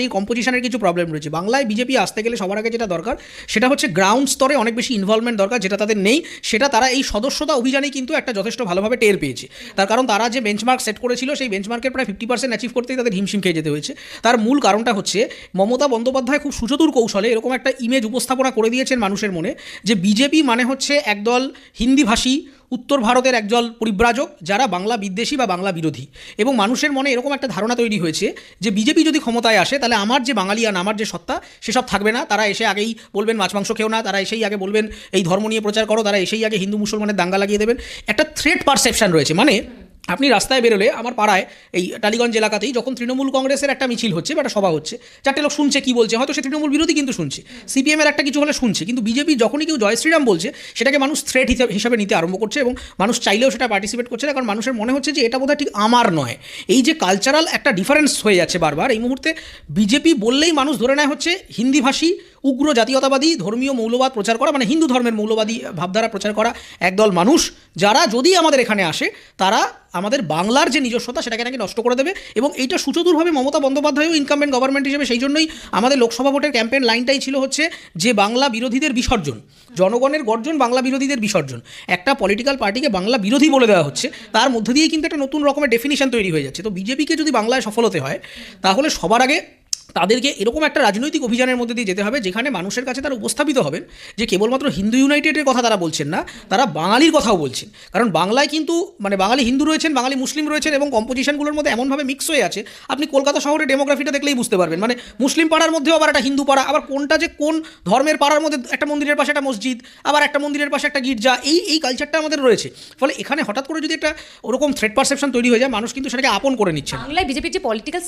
Party কম্পোজিশনের কিছু problem রয়েছে। বাংলায় বিজেপি আসতে গেলে সবার আগে যেটা দরকার সেটা হচ্ছে গ্রাউন্ড স্তরে অনেক বেশি ইনভলভমেন্ট দরকার, যেটা তাদের নেই। সেটা তারা এই সদস্যতা অভিযানেই কিন্তু একটা যথেষ্ট ভালোভাবে টের পেয়েছে। তার কারণ তারা যে বেঞ্চমার্ক সেট করেছিল সেই বেঞ্চমার্কের প্রায় 50% অ্যাচিভ করতেই তাদের হিমশিম খেয়ে যেতে হয়েছে। তার মূল কারণটা হচ্ছে মমতা বন্দ্যোপাধ্যায় খুব সুচতুর কৌশলে এরকম একটা ইমেজ উপস্থাপনা করে দিয়েছেন মানুষের মনে যে বিজেপি মানে হচ্ছে একদল হিন্দিভাষী উত্তর ভারতের একদল পরিব্রাজক যারা বাংলা বিদ্বেষী বা বাংলা বিরোধী। এবং মানুষের মনে এরকম একটা ধারণা তৈরি হয়েছে যে বিজেপি যদি ক্ষমতায় আসে তাহলে আমার যে বাঙালিয়ান, আমার যে সত্তা সেসব থাকবে না। তারা এসে আগেই বলবেন মাছ মাংস খেও না, তারা এসেই আগে বলবেন এই ধর্ম নিয়ে প্রচার করো, তারা এসেই আগে হিন্দু মুসলমানের দাঙ্গা লাগিয়ে দেবেন। একটা থ্রেট পারসেপশন রয়েছে। মানে আপনি রাস্তায় বেরোলে, আমার পাড়ায় এই টালিগঞ্জ এলাকাতেই যখন তৃণমূল কংগ্রেসের একটা মিছিল হচ্ছে বা একটা সভা হচ্ছে, চারটে লোক শুনছে কি বলছে, হয়তো সে তৃণমূল বিরোধী কিন্তু শুনছে, সিপিএমের একটা কিছু হলে শুনছে, কিন্তু বিজেপি যখনই কেউ জয় শ্রীরাম বলছে সেটাকে মানুষ থ্রেট হিসাবে নিতে আরম্ভ করছে এবং মানুষ চাইলেও সেটা পার্টিসিপেট করছে না, কারণ মানুষের মনে হচ্ছে যে এটা বোধহয় ঠিক আমার নয়। এই যে কালচারাল একটা ডিফারেন্স হয়ে যাচ্ছে বারবার, এই মুহূর্তে বিজেপি বললেই মানুষ ধরে নেয় হচ্ছে হিন্দিভাষী উগ্র জাতীয়তাবাদী ধর্মীয় মৌলবাদ প্রচার করা, মানে হিন্দু ধর্মের মৌলবাদী ভাবধারা প্রচার করা একদল মানুষ, যারা যদি আমাদের এখানে আসে তারা আমাদের বাংলার যে নিজস্বতা সেটাকে নাকি নষ্ট করে দেবে। এবং এইটা সুচতুরভাবে মমতা বন্দ্যোপাধ্যায়ও ইনকামেন্ট গভর্নমেন্ট হিসেবে, সেই জন্যই আমাদের লোকসভা ভোটের ক্যাম্পেইন লাইনটাই ছিল হচ্ছে যে বাংলা বিরোধীদের বিসর্জন, জনগণের গর্জন, বাংলা বিরোধীদের বিসর্জন। একটা পলিটিক্যাল পার্টিকে বাংলা বিরোধী বলে দেওয়া হচ্ছে, তার মধ্যে দিয়েই কিন্তু একটা নতুন রকমের ডেফিনিশন তৈরি হয়ে যাচ্ছে। তো বিজেপিকে যদি বাংলায় সফল হতে হয় তাহলে সবার আগে তাদেরকে এরকম একটা রাজনৈতিক অভিযানের মধ্যে দিয়ে যেতে হবে যেখানে মানুষের কাছে তারা উপস্থাপিত হবেন যে কেবলমাত্র হিন্দু ইউনাইটেডের কথা তারা বলছেন না, তারা বাঙালির কথাও বলছেন। কারণ বাংলায় কিন্তু মানে বাঙালি হিন্দু রয়েছেন, বাঙালি মুসলিম রয়েছেন এবং কম্পোজিশনগুলোর মধ্যে এমনভাবে মিক্স হয়ে আছে, আপনি কলকাতা শহরের ডেমোগ্রাফিটা দেখলেই বুঝতে পারবেন। মানে মুসলিম পাড়ার মধ্যেও আবার একটা হিন্দু পাড়া, আবার কোনটা যে কোন ধর্মের পাড়ার মধ্যে একটা মন্দিরের পাশে একটা মসজিদ, আবার একটা মন্দিরের পাশে একটা গির্জা, এই কালচারটা আমাদের রয়েছে। ফলে এখানে হঠাৎ করে যদি একটা ওরকম থ্রেট পারসেপশন তৈরি হয়ে যায়, মানুষ কিন্তু সেটাকে আপন করে নিচ্ছে। বাংলায় বিজেপির যে পলিটিক্যাল